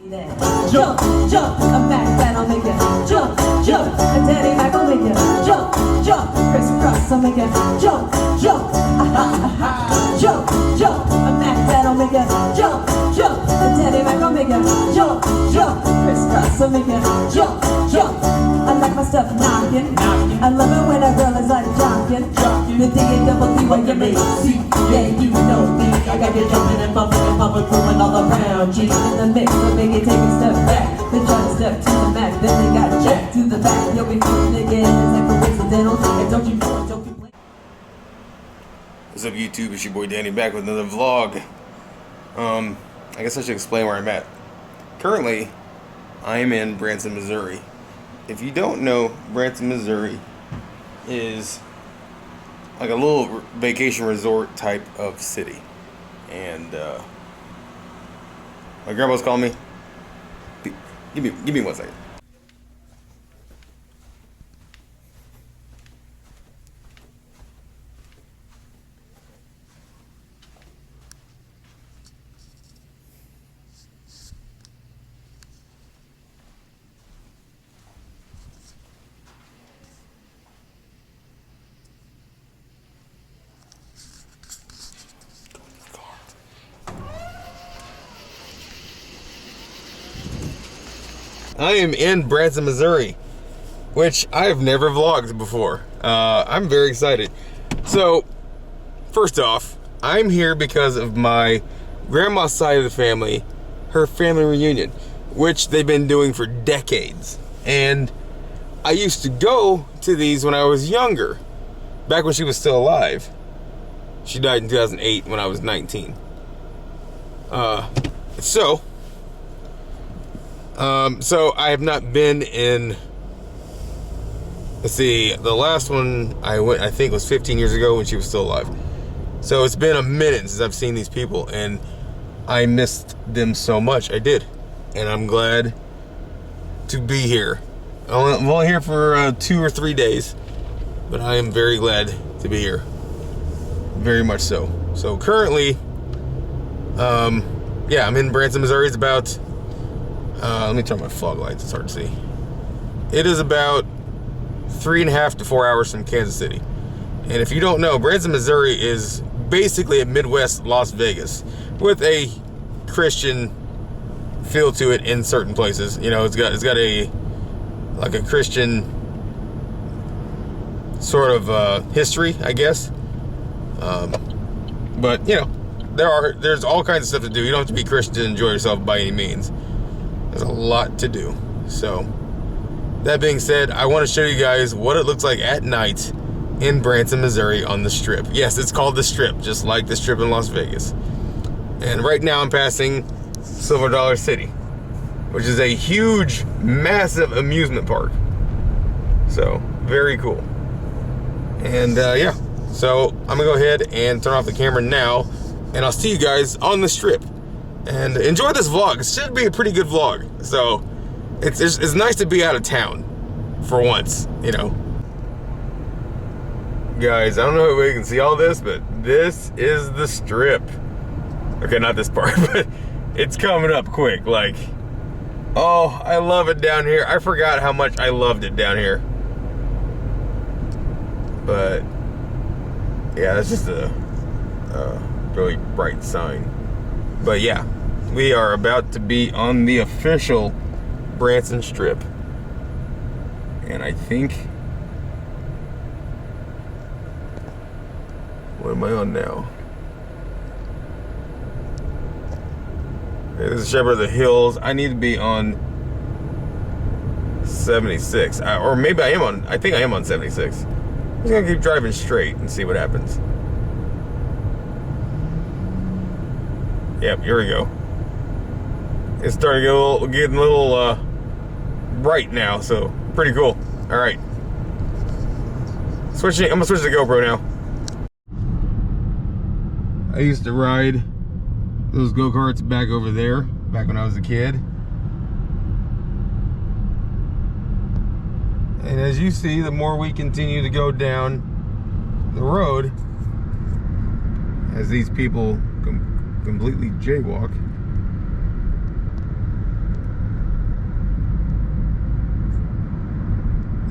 Jump, jump, a back that'll make you jump, jump, a daddy back will make you jump, jump, crisscross, I'll make you jump, jump, jump, jump, a back that'll make you jump, jump, a daddy back will make you jump, jump, crisscross, I'll make you jump, jump. I like my stuff knocking. I love it when a girl is like jocking. The D-A-double-D when you make see. Yeah, you know me. I got you jumping and bumping and pumping, moving all around. G in the mix, so make it take a step back. Then try to step to the max, then they got jacked to the back. You'll be feeling again, is that coincidental? And don't you know it, don't you blame. What's up, YouTube? It's your boy Danny back with another vlog. I guess I should explain where I'm at. Currently, I'm in Branson, Missouri. If you don't know, Branson, Missouri is like a little vacation resort type of city. And my grandma's calling me. Give me 1 second. I am in Branson, Missouri, which I've never vlogged before. I'm very excited. So, first off, I'm here because of my grandma's side of the family, her family reunion, which they've been doing for decades. And I used to go to these when I was younger, back when she was still alive. She died in 2008 when I was 19. So I have not been in, let's see, the last one I went, I think, was 15 years ago when she was still alive. So it's been a minute since I've seen these people, and I missed them so much. I did. And I'm glad to be here. I'm only here for 2 or 3 days, but I am very glad to be here. Very much so. So currently, yeah, I'm in Branson, Missouri. It's about, let me turn my fog lights, it's hard to see. It is about 3.5 to 4 hours from Kansas City. And if you don't know, Branson, Missouri is basically a Midwest Las Vegas with a Christian feel to it in certain places. You know, it's got a like a Christian sort of history, I guess. But you know, there's all kinds of stuff to do. You don't have to be Christian to enjoy yourself by any means. There's a lot to do. So, that being said, I want to show you guys what it looks like at night in Branson, Missouri on the Strip. Yes, it's called the Strip, just like the Strip in Las Vegas. And right now I'm passing Silver Dollar City, which is a huge, massive amusement park. So, very cool. And yeah, so I'm gonna go ahead and turn off the camera now, and I'll see you guys on the Strip. And enjoy this vlog. It should be a pretty good vlog. So, it's nice to be out of town for once, you know. Guys, I don't know if we can see all this, but this is the Strip. Okay, not this part, but it's coming up quick. Like, oh, I love it down here. I forgot how much I loved it down here. But, yeah, that's just a really bright sign. But yeah, we are about to be on the official Branson Strip. And I think, what am I on now? Okay, this is Shepherd of the Hills. I need to be on 76. Or maybe I think I am on 76. I'm just gonna keep driving straight and see what happens. Yep, here we go. It's starting to get a little bright now, so pretty cool. All right, I'm gonna switch to GoPro now. I used to ride those go-karts back over there, back when I was a kid. And as you see, the more we continue to go down the road, as these people completely jaywalk,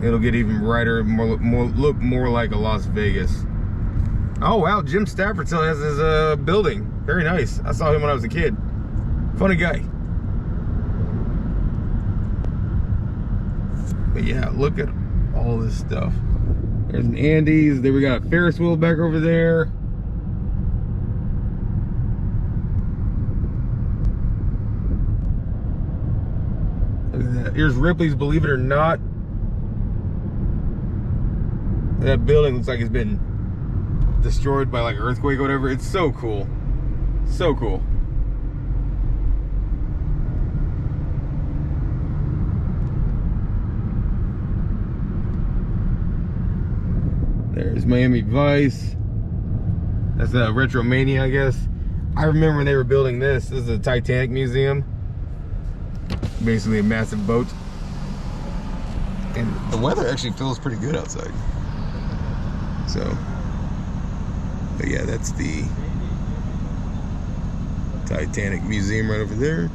it'll get even brighter, look more like a Las Vegas. Oh wow, Jim Stafford still has his building. Very nice. I saw him when I was a kid. Funny guy. But yeah, look at all this stuff. There's an Andes. Then we got a Ferris wheel back over there. Look at that. Here's Ripley's Believe It or Not. That building looks like it's been destroyed by like an earthquake or whatever. It's so cool. So cool. There's Miami Vice. That's a Retromania, I guess. I remember when they were building this. This is a Titanic museum. Basically a massive boat. And the weather actually feels pretty good outside. So, but yeah, that's the Titanic museum right over there.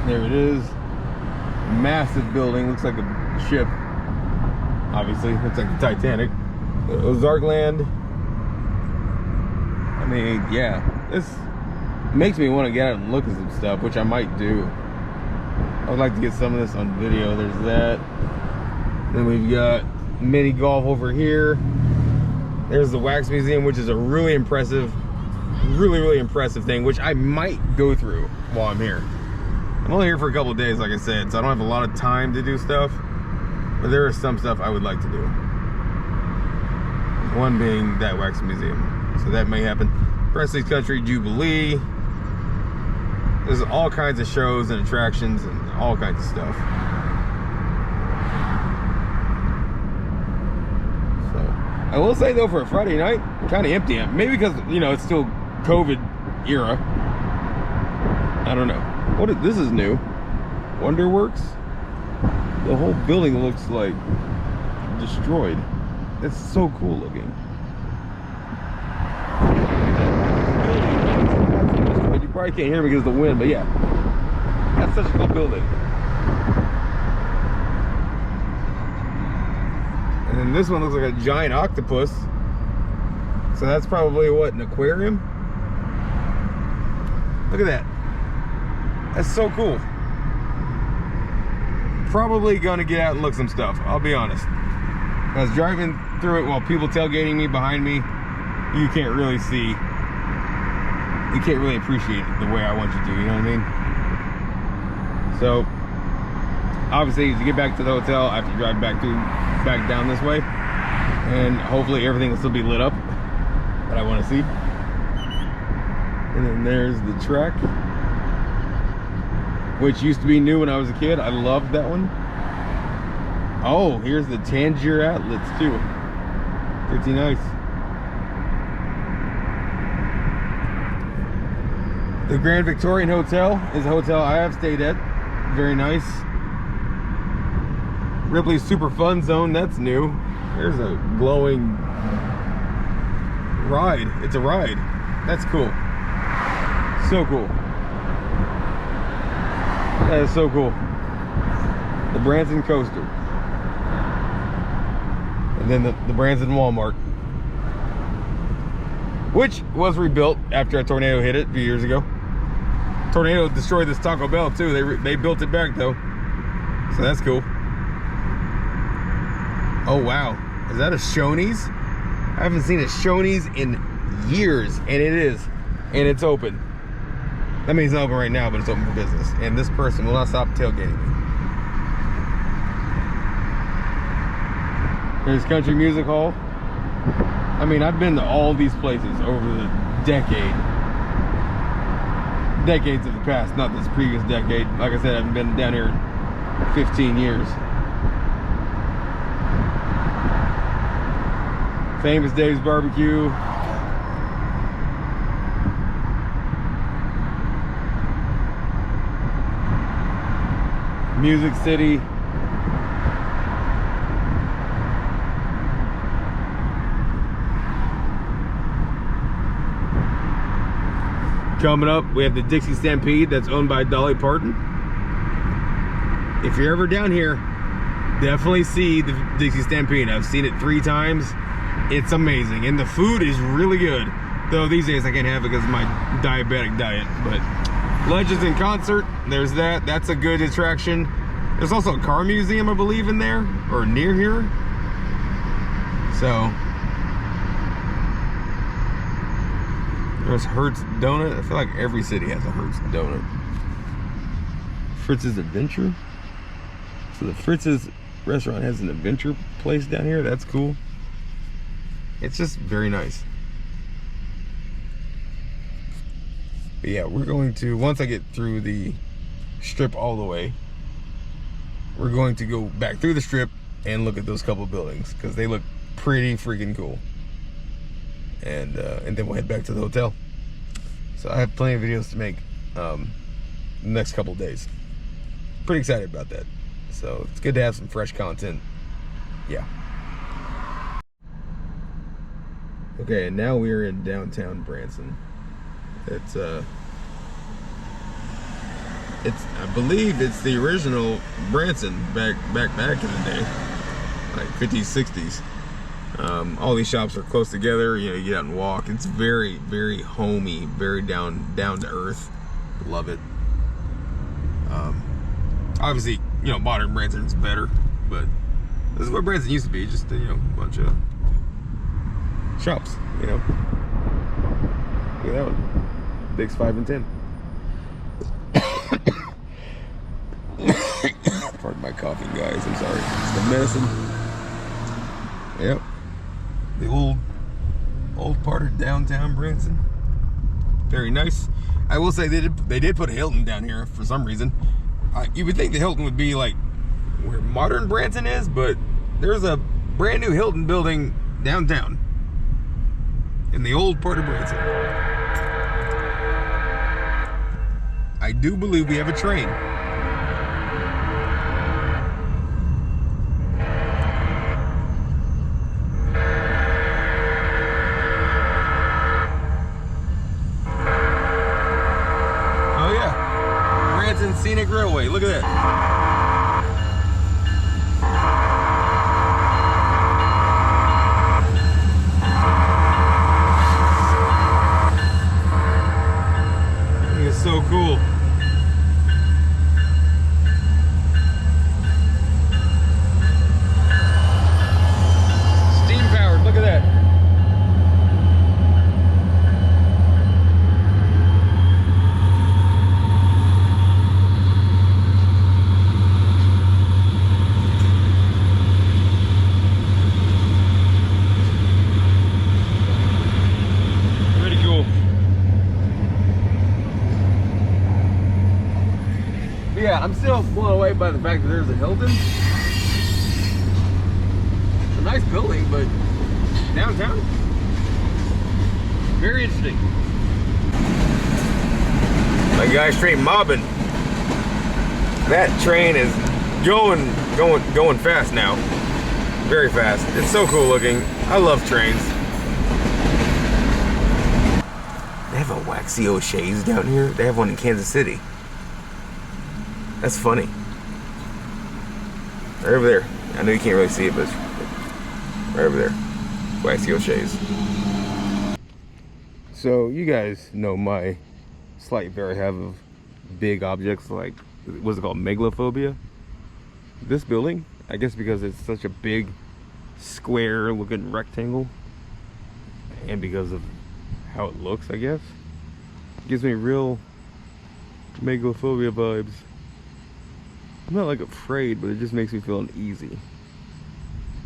There it is. Massive building. Looks like a ship. Obviously, looks like the Titanic. Ozark Land. I mean, yeah, this makes me want to get out and look at some stuff, which I might do. I would like to get some of this on video. There's that. Then we've got mini golf over here. There's the Wax Museum, which is a really impressive thing, which I might go through while I'm here. I'm only here for a couple of days, like I said, so I don't have a lot of time to do stuff. But there is some stuff I would like to do. One being that Wax Museum. So that may happen. Presley's Country Jubilee. There's all kinds of shows and attractions and all kinds of stuff. So I will say though, for a Friday night, kind of empty. Maybe because, you know, it's still COVID era. I don't know. What is, this is new. Wonderworks? The whole building looks like destroyed. It's so cool looking. You probably can't hear me because of the wind, but yeah. That's such a cool building. And then this one looks like a giant octopus. So that's probably what, an aquarium? Look at that. That's so cool. Probably gonna get out and look some stuff, I'll be honest. I was driving through it while people tailgating me behind me. You can't really see, you can't really appreciate it the way I want you to, you know what I mean? So, obviously to get back to the hotel, I have to drive back down this way. And hopefully everything will still be lit up that I want to see. And then there's the track, which used to be new when I was a kid. I loved that one. Oh, here's the Tangier Outlets too. Pretty nice. The Grand Victorian Hotel is a hotel I have stayed at. Very nice. Ripley's Super Fun Zone, that's new. There's a glowing ride. It's a ride. That's cool. So cool. That is so cool. The Branson coaster. And then the Branson Walmart, which was rebuilt after a tornado hit it a few years ago. Tornado destroyed this Taco Bell too. They built it back though. So that's cool. Oh wow. Is that a Shoney's? I haven't seen a Shoney's in years, and it is. And it's open. That means it's open right now, but it's open for business. And this person will not stop tailgating me. There's Country Music Hall. I mean, I've been to all these places over the decades of the past, not this previous decade. Like I said, I haven't been down here in 15 years. Famous Dave's Barbecue. Music City. Coming up, we have the Dixie Stampede that's owned by Dolly Parton. If you're ever down here, definitely see the Dixie Stampede. I've seen it 3 times. It's amazing, and the food is really good. Though these days I can't have it because of my diabetic diet. But Legends in Concert, there's that. That's a good attraction. There's also a car museum, I believe, in there, or near here. So there's Hertz Donut. I feel like every city has a Hertz Donut. Fritz's Adventure. So the Fritz's restaurant has an adventure place down here. That's cool. It's just very nice. But yeah, we're going to, once I get through the strip all the way, we're going to go back through the strip and look at those couple buildings because they look pretty freaking cool. And then we'll head back to the hotel. So I have plenty of videos to make the next couple days. Pretty excited about that. So it's good to have some fresh content. Yeah. Okay, and now we're in downtown Branson. It's I believe it's the original Branson back in the day, like 50s, 60s. All these shops are close together. You know, you get out and walk. It's very, very homey, very down to earth. Love it. Obviously, you know, modern Branson's better, but this is what Branson used to be. Just, you know, a bunch of shops, you know. Look at that one. Dick's 5 and 10. Pardon my coughing, guys. I'm sorry. It's the medicine. Yep. The old part of downtown Branson. Very nice. I will say they did put a Hilton down here for some reason. You would think the Hilton would be like where modern Branson is, but there's a brand new Hilton building downtown in the old part of Branson. I do believe we have a train. Oh yeah, Branson Scenic Railway. Look at that. So cool. Steam powered, look at that. Pretty cool. Yeah, I'm still blown away by the fact that there's a Hilton. It's a nice building, but downtown, very interesting. My guy's straight mobbing. That train is going fast now. Very fast. It's so cool looking. I love trains. They have a Waxy O'Shea's down here. They have one in Kansas City. That's funny. Right over there. I know you can't really see it, but it's right over there. Waxy O'Shea's. So you guys know my slight fear I have of big objects, like, what's it called, megalophobia? This building, I guess because it's such a big square looking rectangle, and because of how it looks, I guess, it gives me real megalophobia vibes. I'm not like afraid, but it just makes me feel uneasy.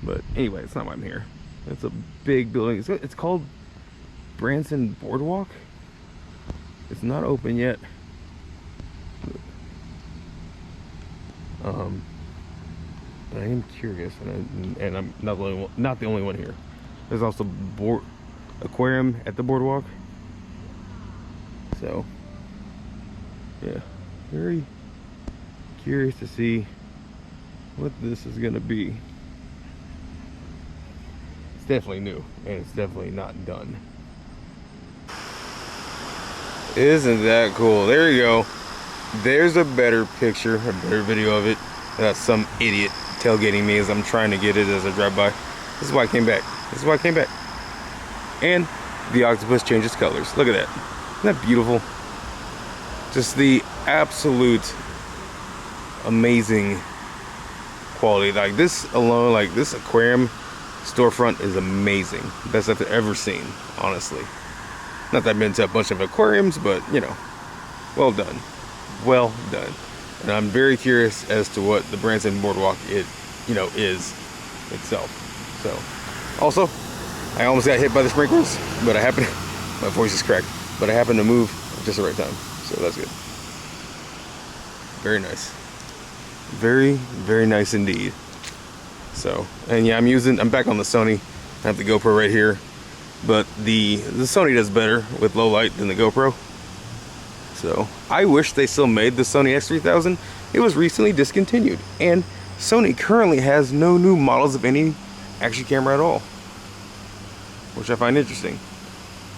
But anyway, it's not why I'm here. It's a big building. It's called Branson Boardwalk. It's not open yet. But I am curious, and I'm not the only one here. There's also aquarium at the boardwalk. So yeah, very curious to see what this is gonna be. It's definitely new, and it's definitely not done. Isn't that cool? There you go. There's a better picture, a better video of it. That's some idiot tailgating me as I'm trying to get it as I drive by. This is why I came back. This is why I came back. And the octopus changes colors. Look at that. Isn't that beautiful? Just the absolute amazing quality. Like this alone, like this aquarium storefront is amazing. Best I've ever seen, honestly. Not that I've been to a bunch of aquariums, but you know, well done. Well done. And I'm very curious as to what the Branson Boardwalk is itself. So, also, I almost got hit by the sprinklers, but I happened, my voice is cracked, but I happened to move at just the right time. So that's good. Very nice. Very, very nice indeed. So, and yeah, I'm back on the Sony. I have the GoPro right here, but the Sony does better with low light than the GoPro. So, I wish they still made the Sony X3000. It was recently discontinued, and Sony currently has no new models of any action camera at all, which I find interesting.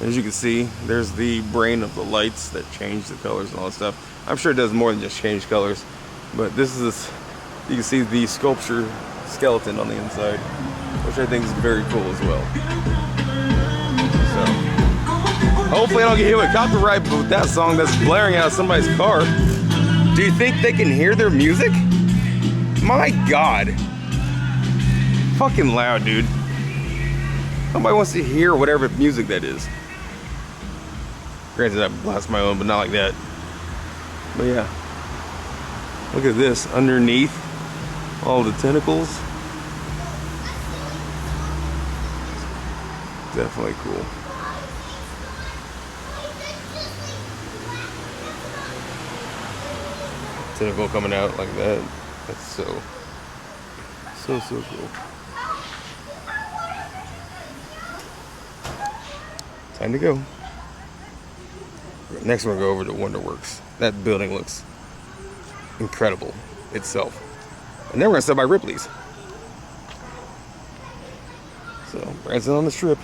As you can see, there's the brain of the lights that change the colors and all that stuff. I'm sure it does more than just change colors, but this is, you can see the sculpture skeleton on the inside, which I think is very cool as well. So, hopefully I don't get hit with copyright with that song that's blaring out of somebody's car. Do you think they can hear their music? My God. Fucking loud, dude. Nobody wants to hear whatever music that is. Granted, I blast my own, but not like that. But yeah. Look at this, underneath all the tentacles. Definitely cool. Tentacle coming out like that. That's so cool. Time to go. Next we're gonna go over to Wonderworks. That building looks incredible itself. And then we're gonna stop by Ripley's. So, Branson on the Strip.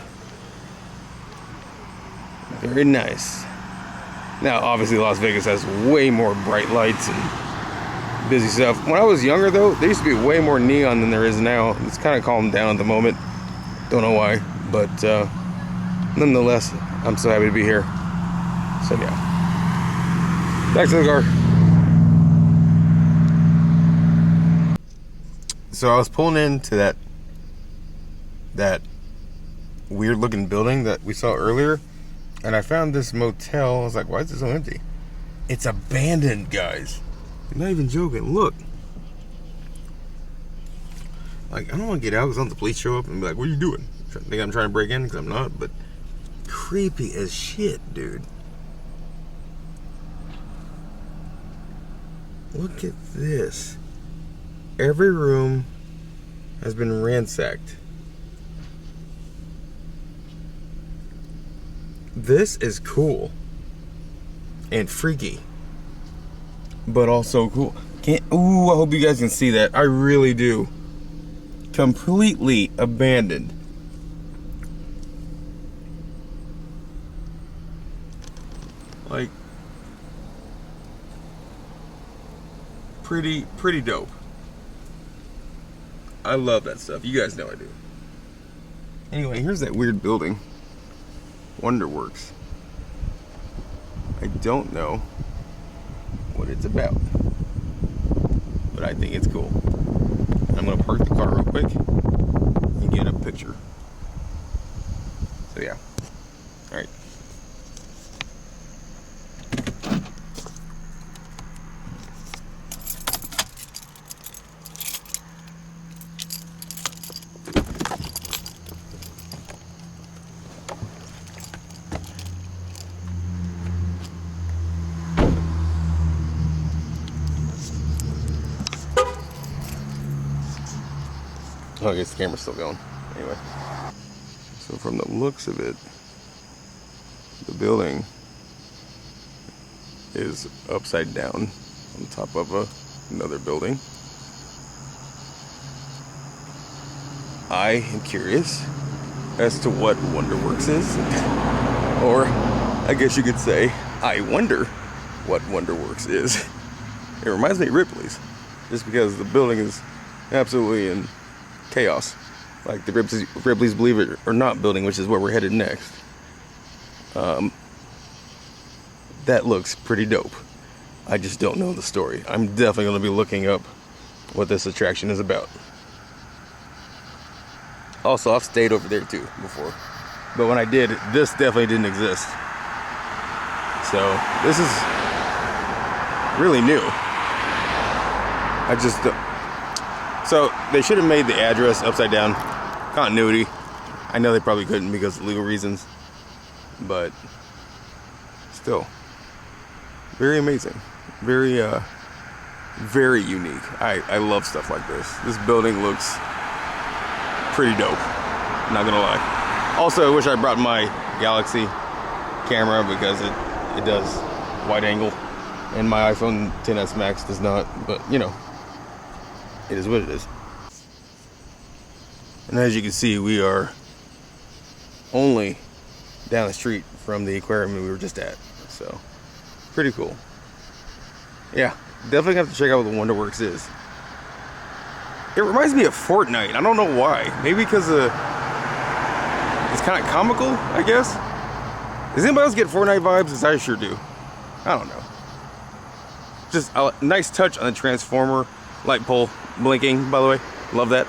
Very nice. Now, obviously Las Vegas has way more bright lights and busy stuff. When I was younger though, there used to be way more neon than there is now. It's kind of calmed down at the moment. Don't know why, but nonetheless, I'm so happy to be here. So yeah, back to the car. So I was pulling into that weird looking building that we saw earlier, and I found this motel. I was like, why is it so empty? It's abandoned, guys. I'm not even joking. Look. Like, I don't want to get out because the police show up and be like, what are you doing? Think I'm trying to break in? Because I'm not, but creepy as shit, dude. Look at this. Every room has been ransacked. This is cool and freaky, but also cool. Ooh, I hope you guys can see that. I really do. Completely abandoned. Like, pretty dope. I love that stuff. You guys know I do. Anyway, here's that weird building. Wonderworks. I don't know what it's about, but I think it's cool. I'm gonna park the car real quick and get a picture. So yeah. All right. Oh, I guess the camera's still going. Anyway. So from the looks of it, the building is upside down on top of another building. I am curious as to what Wonderworks is. Or, I guess you could say, I wonder what Wonderworks is. It reminds me of Ripley's, just because the building is absolutely in chaos. Like the Ripley's Believe It or Not building, which is where we're headed next. That looks pretty dope. I just don't know the story. I'm definitely going to be looking up what this attraction is about. Also, I've stayed over there too before, but when I did, this definitely didn't exist. So this is really new. So they should have made the address upside down. Continuity. I know they probably couldn't because of legal reasons, but still, very amazing. Very very unique. I love stuff like this. This building looks pretty dope, not gonna lie. Also, I wish I brought my Galaxy camera because it does wide angle and my iPhone XS Max does not, but you know, it is what it is. And as you can see, we are only down the street from the aquarium we were just at, so pretty cool. Yeah, definitely have to check out what the Wonderworks is. It reminds me of Fortnite. I don't know why. Maybe because it's kind of comical, I guess. Does anybody else get Fortnite vibes? Because I sure do. I don't know. Just a nice touch on the transformer light pole blinking, by the way. Love that.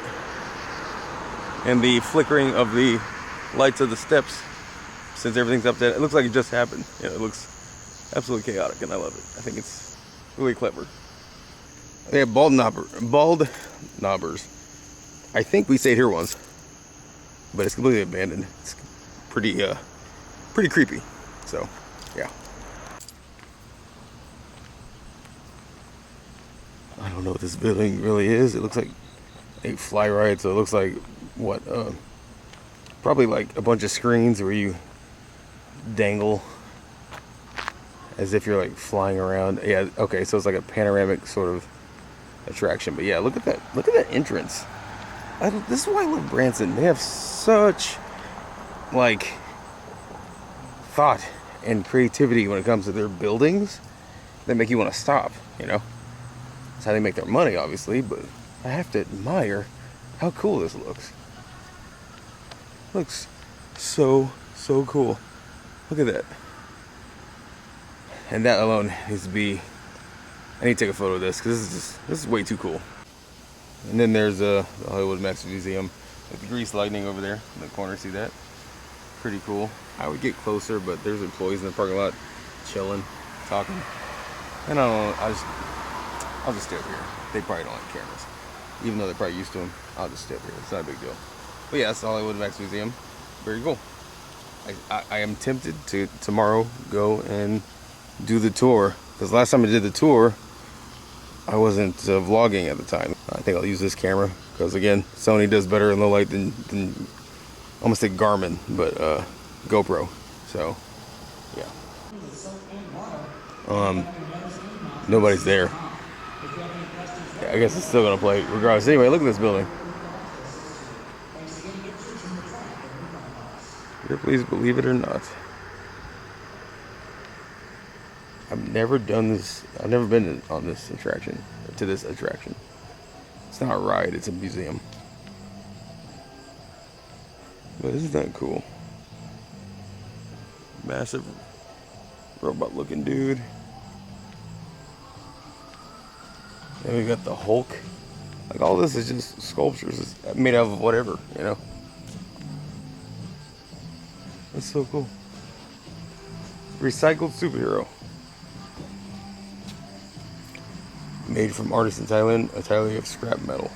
And the flickering of the lights of the steps, since everything's up there. It looks like it just happened. You know, it looks absolutely chaotic, and I love it. I think it's really clever. They have bald knobbers. I think we stayed here once, but it's completely abandoned. It's pretty creepy. So, yeah. I don't know what this building really is. It looks like a fly ride, so it looks like what? Probably like a bunch of screens where you dangle as if you're like flying around. Yeah, okay, so it's like a panoramic sort of attraction. But yeah, look at that. Look at that entrance. This is why I love Branson. They have such like thought and creativity when it comes to their buildings that make you want to stop, you know. That's how they make their money, obviously, but I have to admire how cool this looks. Looks so cool. Look at that. And that alone needs to be, I need to take a photo of this because this is way too cool. And then there's the Hollywood Max Museum with the grease lightning over there in the corner. See that? Pretty cool. I would get closer, but there's employees in the parking lot chilling, talking. And I don't know, I'll just stay over here. They probably don't like cameras. Even though they're probably used to them, I'll just stay over here. It's not a big deal. But yeah, that's the Hollywood Max Museum. Very cool. I am tempted to tomorrow go and do the tour. Because last time I did the tour, I wasn't vlogging at the time. I think I'll use this camera. Because again, Sony does better in low light than I almost say Garmin, but GoPro. So, yeah. Nobody's there. Yeah, I guess it's still gonna play regardless. Anyway, look at this building. Please believe it or not. I've never done this. I've never been on this attraction. To this attraction. It's not a ride. It's a museum. But isn't that cool? Massive robot-looking dude. And we got the Hulk. Like all this is just sculptures. It's made out of whatever, you know. That's so cool. Recycled superhero. Made from artists in Thailand, entirely of scrap metal.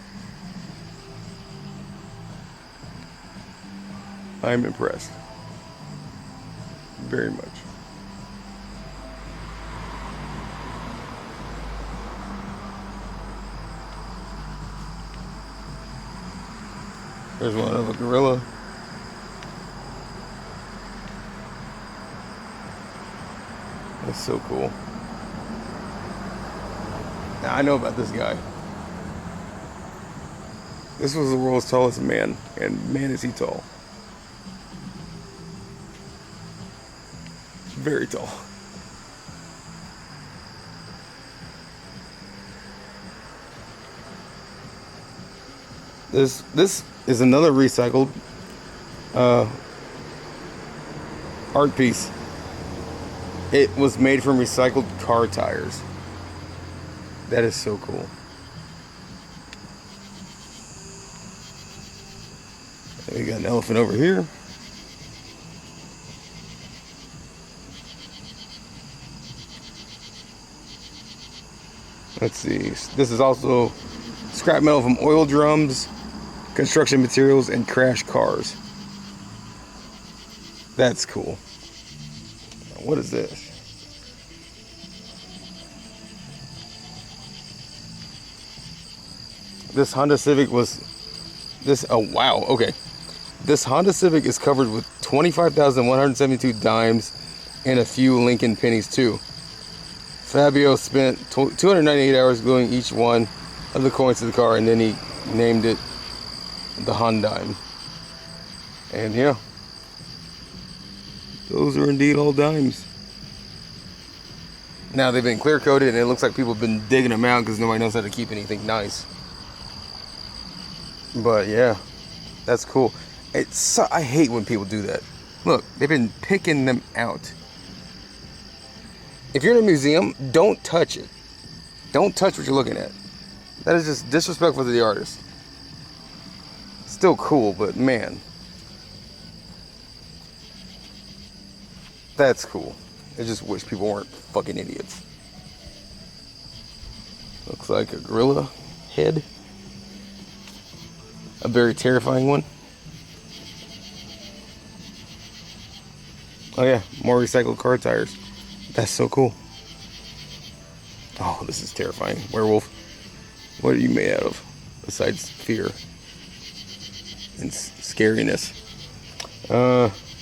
I'm impressed. Very much. There's one of a gorilla. That's so cool. Now I know about this guy. This was the world's tallest man, and man is he tall. Very tall. This is another recycled art piece. It was made from recycled car tires. That is so cool. We got an elephant over here. Let's see. This is also scrap metal from oil drums, construction materials, and crash cars. That's cool. What is this? This Honda Civic was this. Oh wow. Okay. This Honda Civic is covered with 25,172 dimes and a few Lincoln pennies too. Fabio spent 298 hours gluing each one of the coins to the car, and then he named it the Hondime. And yeah, those are indeed all dimes. Now they've been clear coated, and it looks like people have been digging them out because nobody knows how to keep anything nice. But yeah, that's cool. I hate when people do that. Look, they've been picking them out. If you're in a museum, don't touch it. Don't touch what you're looking at. That is just disrespectful to the artist. Still cool, but man. That's cool. I just wish people weren't fucking idiots. Looks like a gorilla head. A very terrifying one. Oh yeah, more recycled car tires. That's so cool. Oh, this is terrifying. Werewolf. What are you made out of? Besides fear and scariness.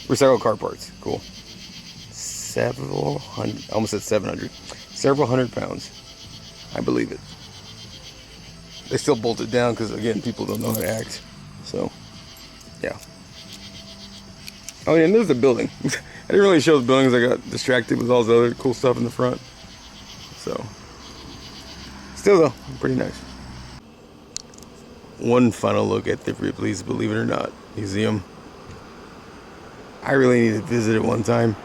Recycled car parts. Cool. Several hundred. I almost said 700. Several hundred pounds. I believe it. They still bolt it down because, again, people don't know how to act. So, yeah. Oh, yeah, and there's the building. I didn't really show the buildings. I got distracted with all the other cool stuff in the front. So, still though, pretty nice. One final look at the Ripley's Believe It or Not Museum. I really need to visit it one time.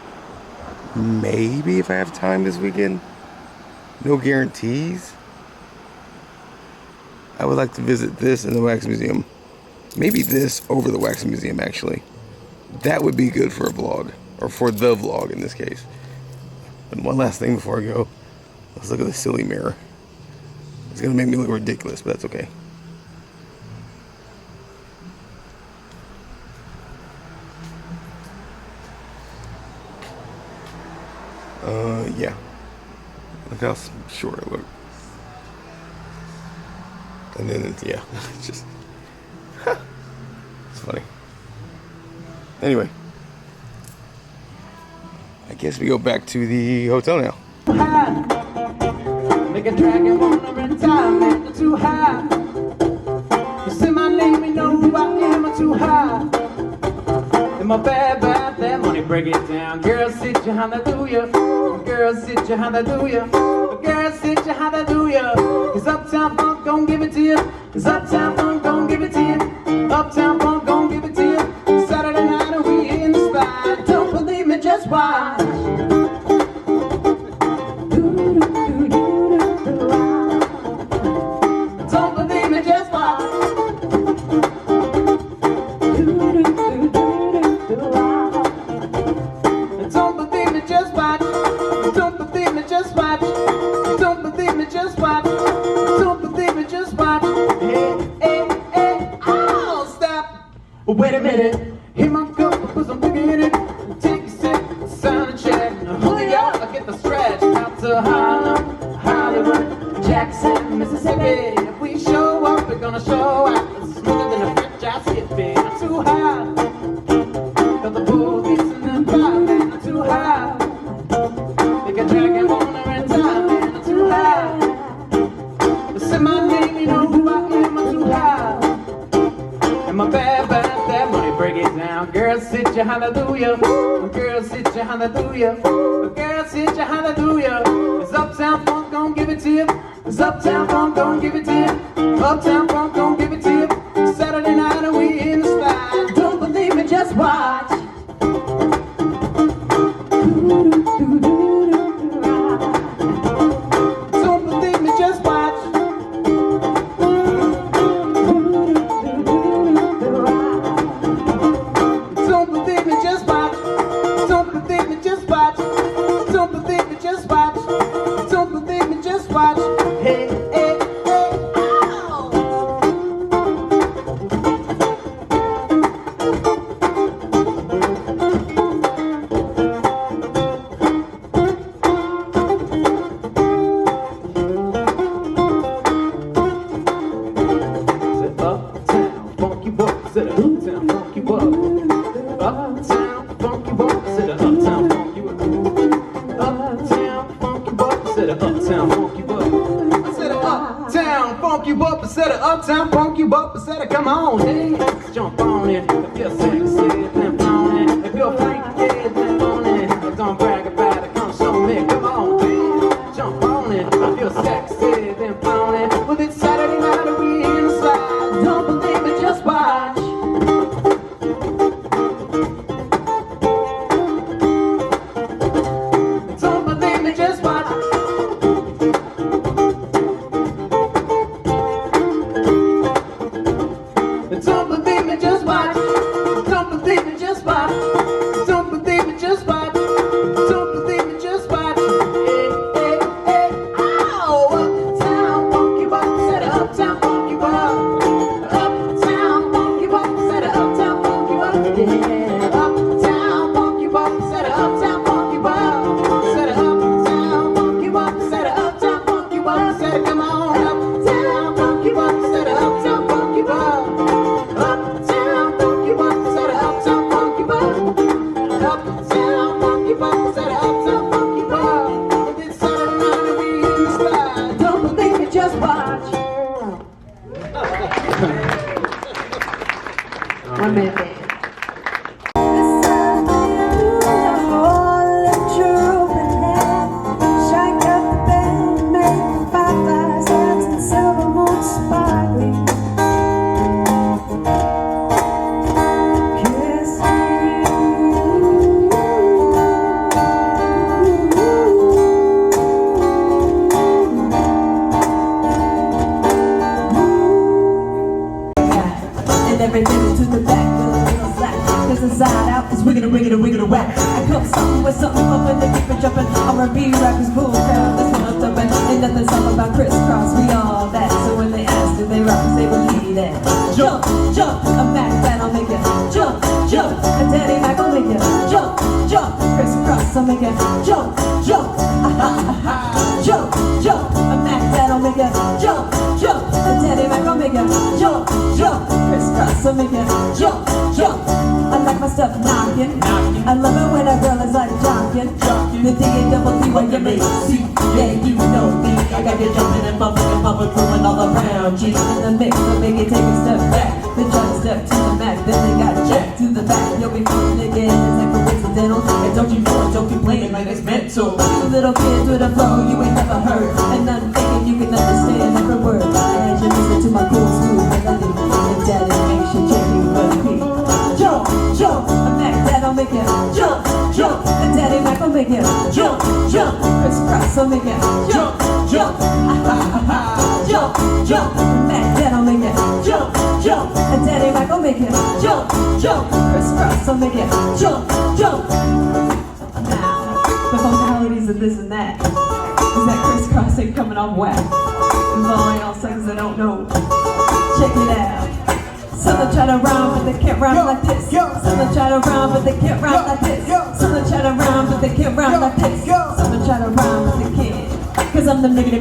Maybe if I have time this weekend. No guarantees. I would like to visit this and the Wax Museum. Maybe this over the Wax Museum, actually. That would be good for a vlog. Or for the vlog, in this case. And one last thing before I go. Let's look at the silly mirror. It's going to make me look ridiculous, but that's okay. Yeah. Look how short I look. And then, yeah, it's just... It's funny. Anyway. I guess we go back to the hotel now. Make a dragon wanna retire, man, too high. You say my name, you know who I am, I'm too high. In my bad, that money, break it down. Girl, sit your hallelujah. Girl, sit your hallelujah. Girl, sit your hallelujah. Cause Uptown Funk gon' give it to you. Cause Uptown Funk gon' give it to you. Uptown Funk gon' give it to you. Saturday night and we in the spot. Don't believe me, just watch. Don't believe me, just watch. Don't believe me, just watch. Don't believe me, just watch. Don't believe me, just watch. Don't believe me, just watch. Hey, hey, hey, oh, stop. Wait a minute. Here my cup, cause I'm picking it. Take a sip, sound and check. Holy out, I get the stretch. Out to Harlem, Hollywood, Jackson, Mississippi. If we show up, we're gonna show out. It's smoother than a French ass skipping. I'm too high. Got the police and the firemen. I'm too high. Make a dragon wanna retire, man. I'm too high. Say my name, you know who I am. I'm too high. And my bad, that money, break it down. Girl, sit your hallelujah. Girl, sit your hallelujah. Girl, sit your hallelujah. It's Uptown Funk gon' give it to you. It's Uptown Funk gon' give it to you. Uptown Funk gon' give it to you. watch. Don't believe me, just watch. Don't believe me, just watch. Don't believe me, just watch. Don't believe me, just watch. Don't believe me, just watch. Hey, hey, hey, ow! Uptown, funky buck, said uptown, funky buck. Uptown, funky buck, said uptown, funky buck. Uptown, funky buck, said uptown, funky buck. I said uptown, funky buck, I said uptown, funky buck, I said come on, dance, jump on it. If you're sexy, then on it. If you're freaky, then on it. Don't brag about it, come show me, come on, dance, jump on it. If you're sexy, then on it. Well, it's Saturday night and we inside. Don't believe it, just watch. Don't believe me, just watch. Don't believe me, just watch. Don't believe me, just watch. Don't believe me, just watch. Don't believe me, just watch. Hey, hey, hey, ow! Uptown funky buck, said uptown funky buck. Uptown funky buck, said uptown funky buck. Yeah, uptown funky buck, said uptown funky buck. Said uptown funky buck, said uptown funky buck. Said come on, uptown funky buck, said uptown funky buck. Uptown funky buck, said uptown funky buck. Uptown funky buck, said uptown funky buck. It's Saturday night and we in the sky. Don't believe it, just watch. One minute, man. And everything to the back with a little slack. Cause inside out is wiggin' a whack. I come something with something pumping, they keep it jumping. R&B rappers, cool crowd, that's what I'm dumping. Ain't nothing something about crisscross, we all that. So when they ask, do they rock, they believe that. Jump, jump, a Mac that'll make you jump, jump. A Daddy Mac will make you jump, jump. Crisscross, I'll make you jump, jump. Aha, aha, jump, jump. A Mac that'll make you jump, jump. A Daddy Mac will make you jump, jump. Crisscross, I'll make you jump, jump. I like my stuff knocking. I love it when a girl is like jocking. The D-A-double-T when you make C. Yeah, you know me. I got you jumping and bumping, throwing all around. G in the mix, so make it take a step back. Then try to step to the max, then they got jacked to the back. You'll be fun again, is that coincidental? And don't you know it, don't be playing like it's mental. You little kids with a flow you ain't never heard. And I'm thinking you can understand every word. And you listen to my cool smooth melody. And daddy makes you check you repeat. Jump, jump, a Mac that'll make you jump, jump. A Daddy Mac will make you jump, jump. Crisscross will make you jump, jump. Aha, aha, jump, jump. A Mac that'll make you jump, jump. A Daddy Mac will make you jump, jump. Crisscross will make you jump, jump. Now, the formalities of this and that is that crisscross ain't coming off whack. And all y'all suckers that don't know, check it out. Some try to rhyme, but they can't rhyme like this. Some try to rhyme, but they can't rhyme like this. Some try to rhyme, but they can't rhyme like this. Some try to rhyme, but they can't. Cause I'm the miggity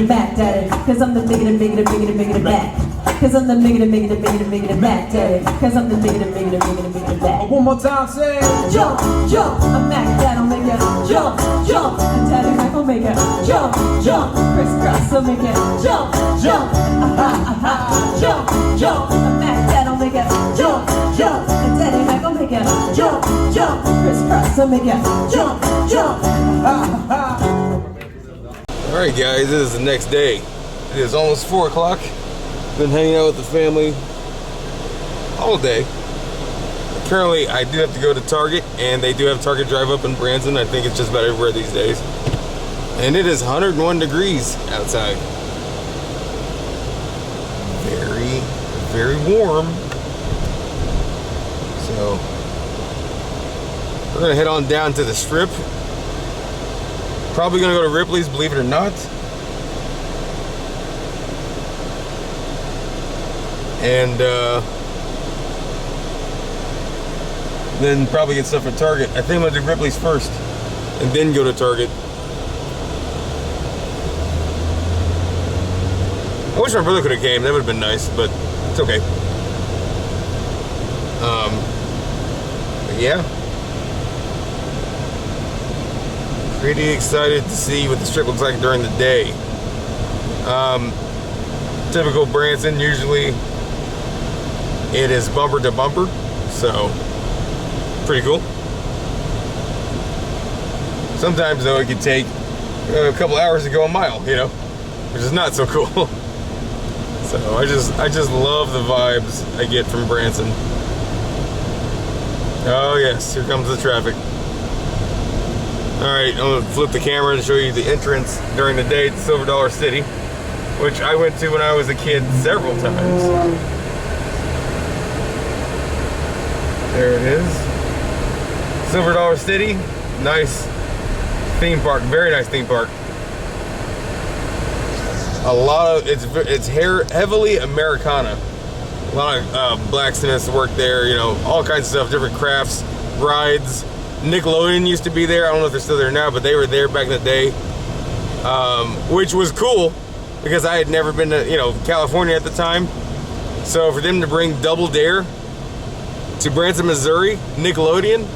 Mac daddy. Cause I'm the miggity Mac. Cause I'm the miggity Mac daddy. Cause I'm the miggity Mac. One more time, say jump, jump. A Mac that'll make you jump, jump. A Daddy Mac will make you jump, jump. Crisscross will make you jump, jump. Aha, aha, jump, jump. A Mac that'll make you jump, jump. A Daddy Mac will make you jump, jump. Crisscross will make you jump, jump. Aha, aha. Alright guys, this is the next day. It is almost 4 o'clock. Been hanging out with the family all day. currently I do have to go to Target, and they do have Target Drive Up in Branson. I think it's just about everywhere these days. And it is 101 degrees outside. Very, very warm. So we're gonna head on down to the Strip. Probably gonna go to Ripley's, believe it or not. And then probably get stuff at Target. I think I'm gonna do Ripley's first and then go to Target. I wish my brother could have came. That would have been nice, but it's okay. But yeah. Pretty excited to see what the Strip looks like during the day. Typical Branson, usually it is bumper to bumper, so pretty cool. Sometimes though it could take a couple hours to go a mile, you know, which is not so cool. So I just love the vibes I get from Branson. Oh yes, here comes the traffic. Alright, I'm gonna flip the camera and show you the entrance during the day to Silver Dollar City, which I went to when I was a kid several times. There it is. Silver Dollar City, nice theme park, very nice theme park. A lot of it's heavily Americana. A lot of blacksmiths work there, you know, all kinds of stuff, different crafts, rides. Nickelodeon used to be there. I don't know if they're still there now, but they were there back in the day, which was cool because I had never been to, you know, California at the time. So for them to bring Double Dare to Branson, Missouri, Nickelodeon,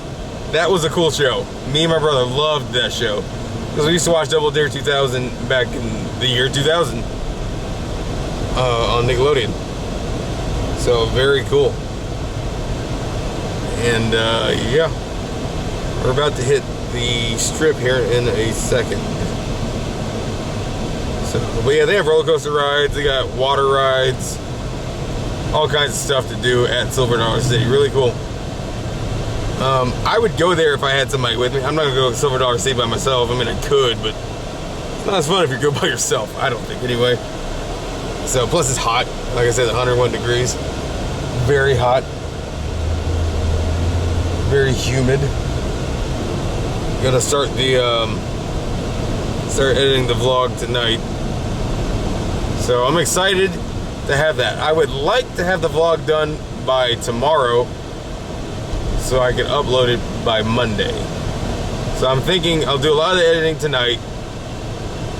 that was a cool show. Me and my brother loved that show because we used to watch Double Dare 2000 back in the year 2000 on Nickelodeon. So very cool. And yeah, we're about to hit the Strip here in a second. So, but yeah, they have roller coaster rides, they got water rides, all kinds of stuff to do at Silver Dollar City. Really cool. I would go there if I had somebody with me. I'm not gonna go to Silver Dollar City by myself. I mean, I could, but it's not as fun if you go by yourself. I don't think, anyway. So, plus it's hot. Like I said, 101 degrees. Very hot. Very humid. Gonna start editing the vlog tonight. So I'm excited to have that. I would like to have the vlog done by tomorrow so I can upload it by Monday. So I'm thinking I'll do a lot of the editing tonight.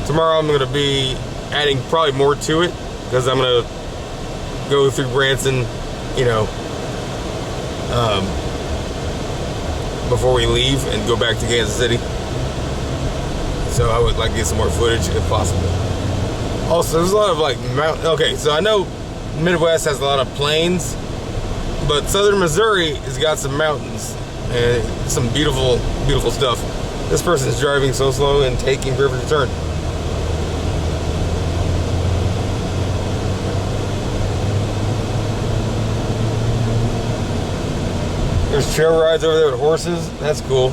Tomorrow I'm gonna be adding probably more to it because I'm gonna go through Branson, you know, before we leave and go back to Kansas City. So I would like to get some more footage if possible. Also, there's a lot of like mountain. Okay, so I know Midwest has a lot of plains, but Southern Missouri has got some mountains and some beautiful, beautiful stuff. This person is driving so slow and taking forever to turn. There's trail rides over there with horses. That's cool.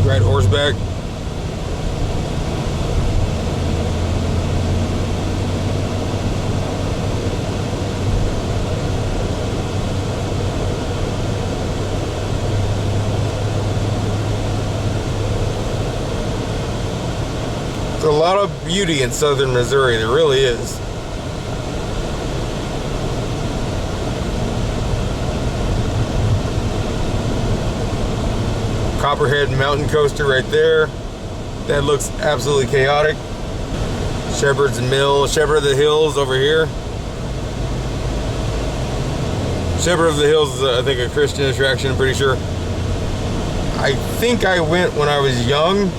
Ride horseback. There's a lot of beauty in Southern Missouri. There really is. Copperhead Mountain Coaster right there. That looks absolutely chaotic. Shepherd's Mill, Shepherd of the Hills over here. Shepherd of the Hills is, I think, a Christian attraction, I'm pretty sure. I think I went when I was young,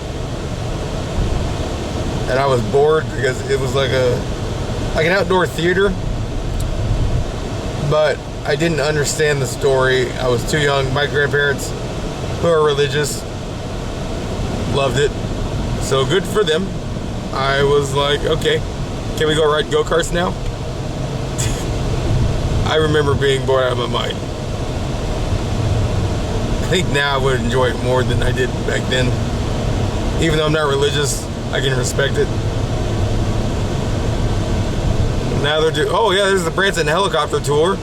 and I was bored because it was like an outdoor theater, but I didn't understand the story. I was too young. My grandparents, who are religious, loved it, so good for them. I was like, okay, can we go ride go-karts now? I remember being bored out of my mind. think now I would enjoy it more than I did back then. Even though I'm not religious, I can respect it. Now they're doing, oh yeah, there's the Branson helicopter tour.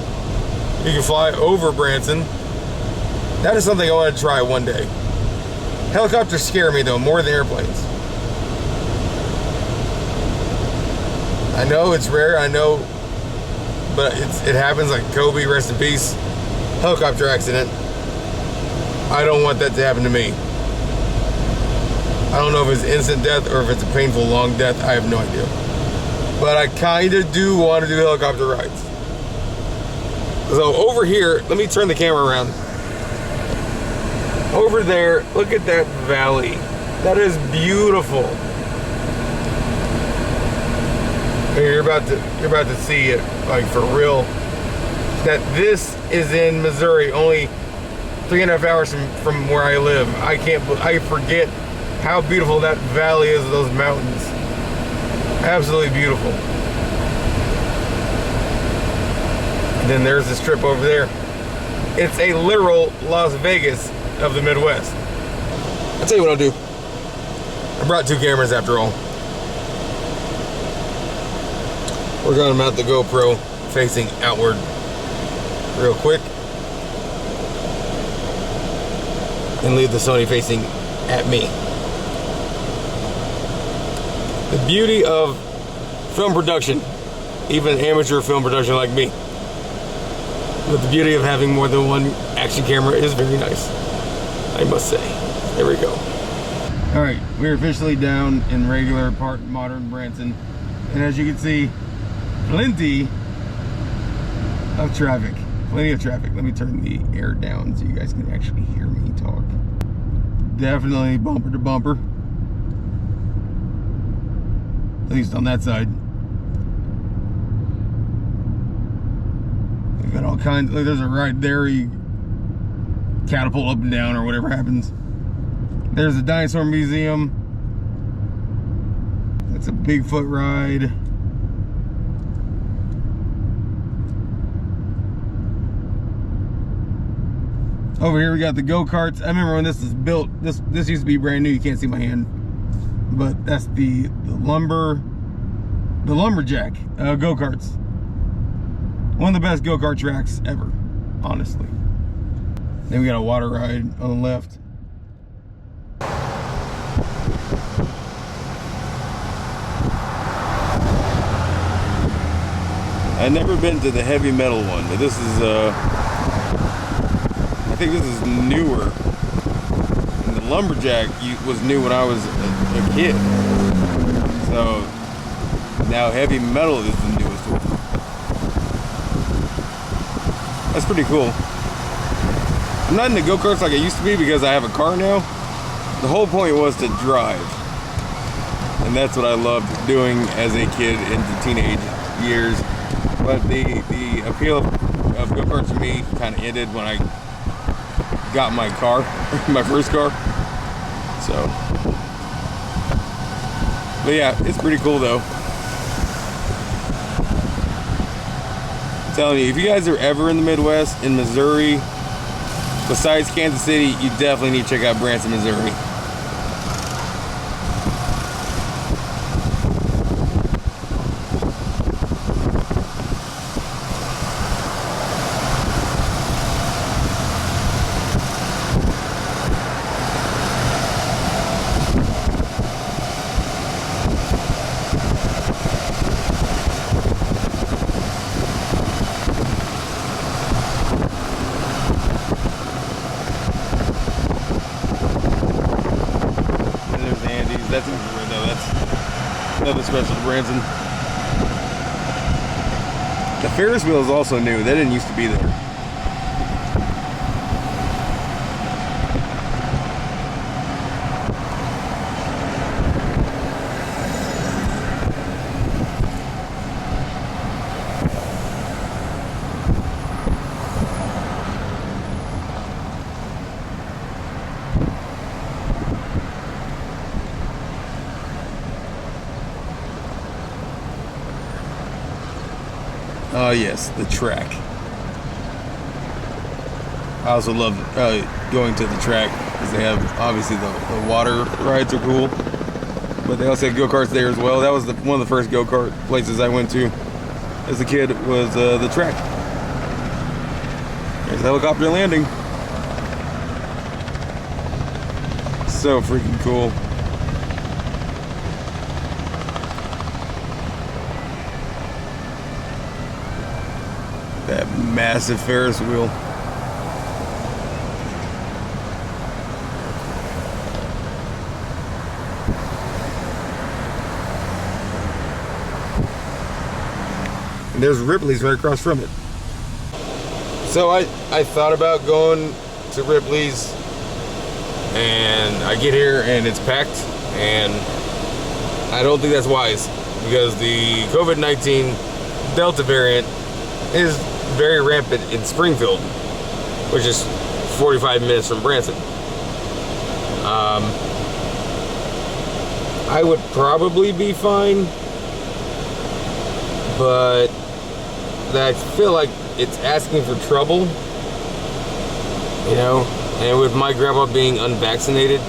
You can fly over Branson. That is something I want to try one day. Helicopters scare me though, more than airplanes. I know it's rare, I know, but it happens, like Kobe, rest in peace, helicopter accident. I don't want that to happen to me. I don't know if it's instant death or if it's a painful long death. I have no idea. But I kind of do want to do helicopter rides. So over here, let me turn the camera around. Over there, look at that valley. That is beautiful. You're about to see it, like, for real. That this is in Missouri, only 3.5 hours from where I live. I forget how beautiful that valley is, those mountains. Absolutely beautiful. And then there's the strip over there. It's a literal Las Vegas of the Midwest. I'll tell you what I'll do. I brought 2 cameras after all. We're going to mount the GoPro facing outward real quick and leave the Sony facing at me. The beauty of film production, even amateur film production like me, but the beauty of having more than one action camera is very nice, I must say. There we go. All right, we're officially down in regular part modern Branson, and as you can see, plenty of traffic. Plenty of traffic. Let me turn the air down so you guys can actually hear me talk. Definitely bumper to bumper. At least on that side. We've got all kinds. Look, there's a ride there. You catapult up and down or whatever happens. There's a dinosaur museum. That's a Bigfoot ride. Over here we got the go-karts. I remember when this was built, this used to be brand new. You can't see my hand, but that's the lumberjack go-karts. One of the best go-kart tracks ever, honestly. Then we got a water ride on the left. I've never been to the heavy metal one, but this is I think this is newer. And the lumberjack was new when I was a kid. So now heavy metal is the newest one. That's pretty cool. I'm not into go-karts like I used to be because I have a car now. The whole point was to drive. And that's what I loved doing as a kid into teenage years. But the appeal of go-karts to me kind of ended when I got my car, my first car. So, but yeah, it's pretty cool though. I'm telling you, if you guys are ever in the Midwest, in Missouri, besides Kansas City, you definitely need to check out Branson, Missouri. That's another special to Branson. The Ferris wheel is also new. That didn't used to be there. Oh yes, the track. I also love going to the track because they have, obviously, the water rides are cool, but they also have go-karts there as well. That was one of the first go-kart places I went to as a kid, was the track. There's a helicopter landing. So freaking cool. That massive Ferris wheel. And there's Ripley's right across from it. So I thought about going to Ripley's, and I get here and it's packed, and I don't think that's wise because the COVID-19 Delta variant is very rampant in Springfield, which is 45 minutes from Branson. I would probably be fine, but I feel like it's asking for trouble, you know, and with my grandpa being unvaccinated,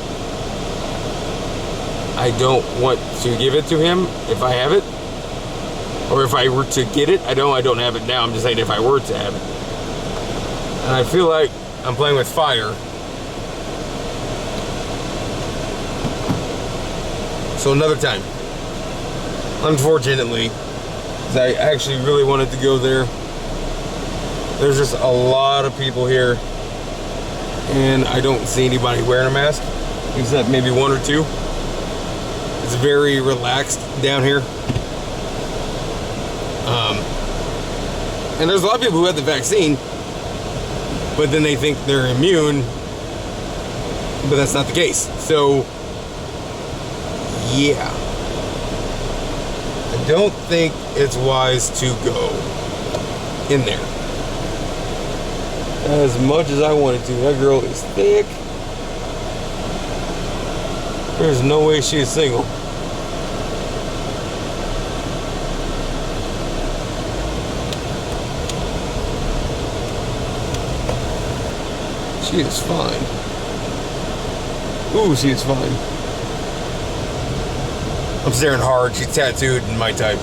I don't want to give it to him if I have it. Or if I were to get it, I don't have it now. I'm just saying if I were to have it. And I feel like I'm playing with fire. So another time. Unfortunately, 'cause I actually really wanted to go there. There's just a lot of people here, and I don't see anybody wearing a mask, except maybe one or two. It's very relaxed down here. And there's a lot of people who have the vaccine, but then they think they're immune, but that's not the case. So, yeah. I don't think it's wise to go in there. As much as I wanted to. That girl is thick. There's no way she is single. She is fine. Ooh, she is fine. I'm staring hard. She's tattooed and my type.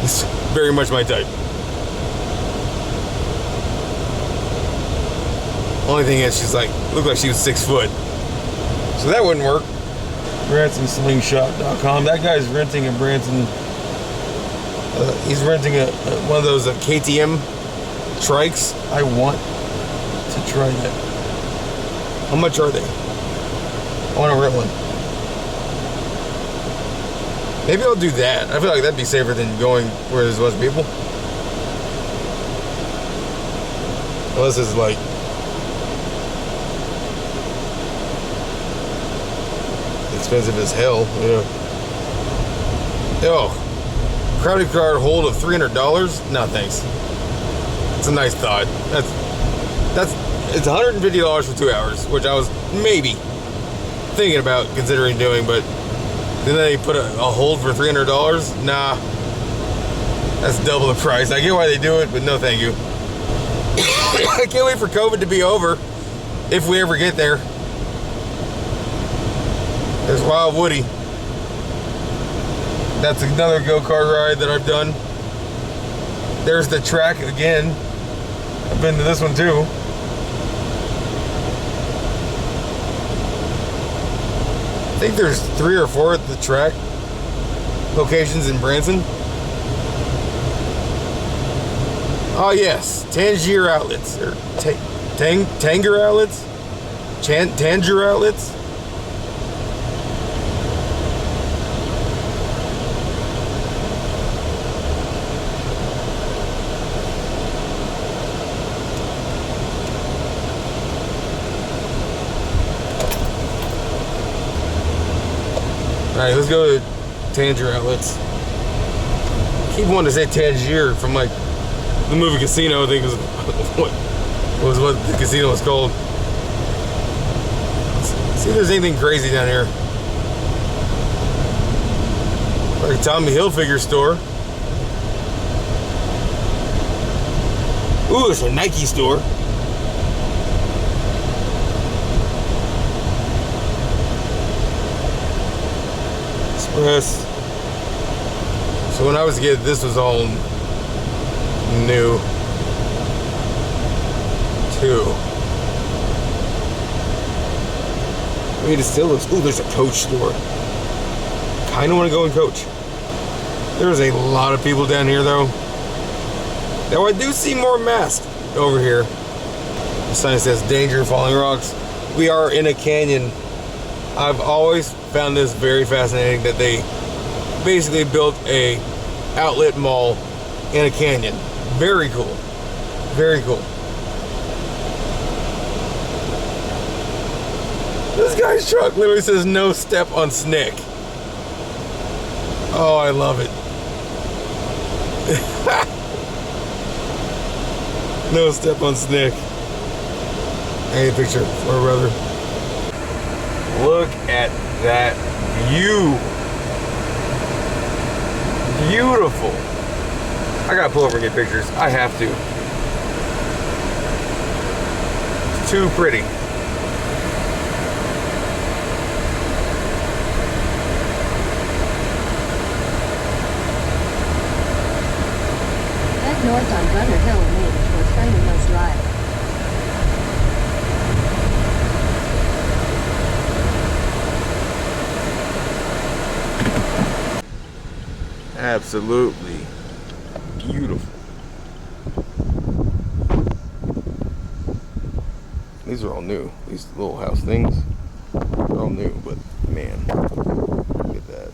It's very much my type. Only thing is, she's like, looked like she was 6 foot. So that wouldn't work. BransonSlingshot.com. That guy's renting a Branson. He's renting one of those KTM trikes. I want to try that. How much are they? I want to rent one. Maybe I'll do that. I feel like that'd be safer than going where there's less people. Unless it's like expensive as hell, you know. Oh, credit card hold of $300? No, thanks. It's a nice thought. It's $150 for 2 hours, which I was maybe thinking about considering doing, but then they put a hold for $300? Nah, that's double the price. I get why they do it, but no thank you. I can't wait for COVID to be over, if we ever get there. There's Wild Woody. That's another go-kart ride that I've done. There's the track again. I've been to this one too. I think there's 3 or 4 at the track locations in Branson. Oh yes, Tangier outlets, or Tanger outlets, Tanger outlets. Alright, let's go to Tangier outlets. I keep wanting to say Tangier from like the movie Casino. I think was what the casino was called. Let's see if there's anything crazy down here. Like Tommy Hilfiger store. Ooh, it's a Nike store. Express. So when I was a kid, this was all new too. I mean, it still looks. Ooh, there's a Coach store. Kind of want to go in Coach. There's a lot of people down here, though. Now I do see more masks over here. The sign says "Danger, Falling Rocks." We are in a canyon. I've always found this very fascinating that they basically built a outlet mall in a canyon. Very cool. Very cool. This guy's truck literally says "No step on Scenic." Oh, I love it. No step on Scenic. I need a picture for my brother. Look at that view. Beautiful. I gotta pull over and get pictures. I have to. It's too pretty. Head north on Gunner Hill Main toward Framing Hills Drive. Absolutely beautiful. These are all new. These little house things are all new, but man, look at that.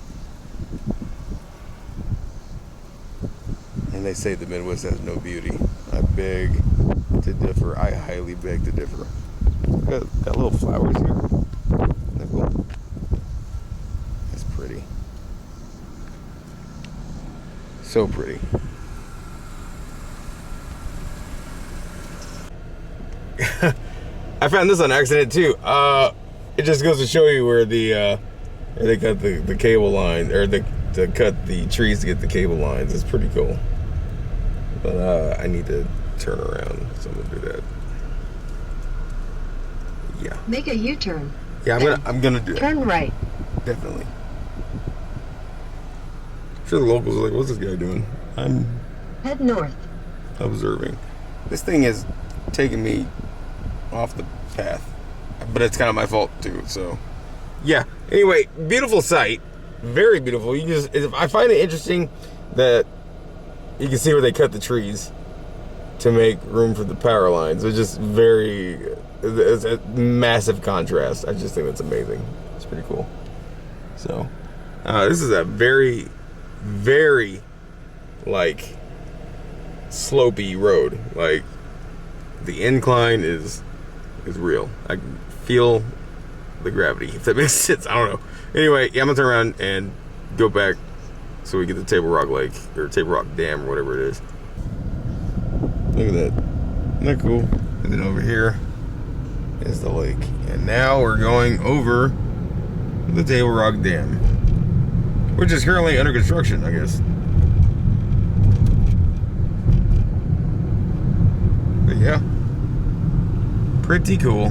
And they say the Midwest has no beauty. I beg to differ. I highly beg to differ. Got little flowers here. Isn't that cool? That's pretty. So pretty. I found this on accident too. It just goes to show you where where they cut the cable line, or to cut the trees to get the cable lines. It's pretty cool. But I need to turn around, so I'm gonna do that. Yeah. Make a U-turn. Yeah, I'm gonna do that. Turn right. Definitely. I'm sure the locals are like, what's this guy doing? I'm Head north. observing. This thing is taking me off the path, but it's kind of my fault too. So, yeah. Anyway, beautiful sight, very beautiful. I find it interesting that you can see where they cut the trees to make room for the power lines. It's just it's a massive contrast. I just think that's amazing. It's pretty cool. So, this is a very, very like slopey road. Like the incline is real. I can feel the gravity, if that makes sense. I don't know. Anyway, yeah, I'm gonna turn around and go back so we get the Table Rock Lake, or Table Rock Dam, or whatever it is. Look at that. Isn't that cool? And then over here is the lake. And now we're going over the Table Rock Dam, which is currently under construction, I guess. But yeah, pretty cool.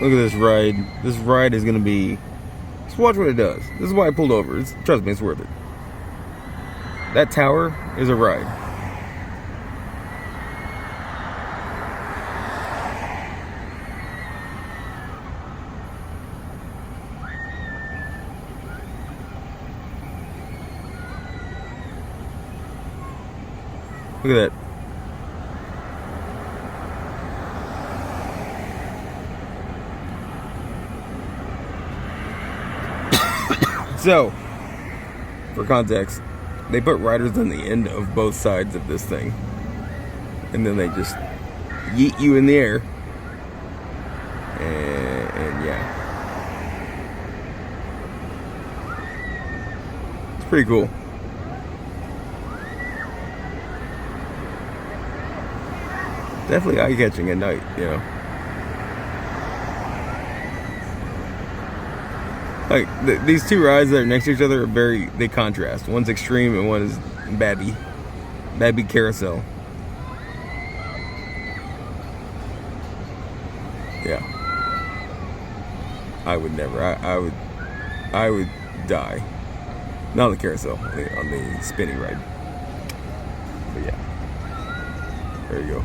Look at this ride. This ride is gonna be. Just watch what it does. This is why I pulled over. Trust me, it's worth it. That tower is a ride. Look at that. So, for context, they put riders on the end of both sides of this thing. And then they just yeet you in the air. And yeah. It's pretty cool. Definitely eye-catching at night, you know. Like, these two rides that are next to each other are they contrast. One's extreme and one is Babby Carousel. Yeah. I would never, I would die. Not on the carousel, on the spinning ride. But yeah. There you go.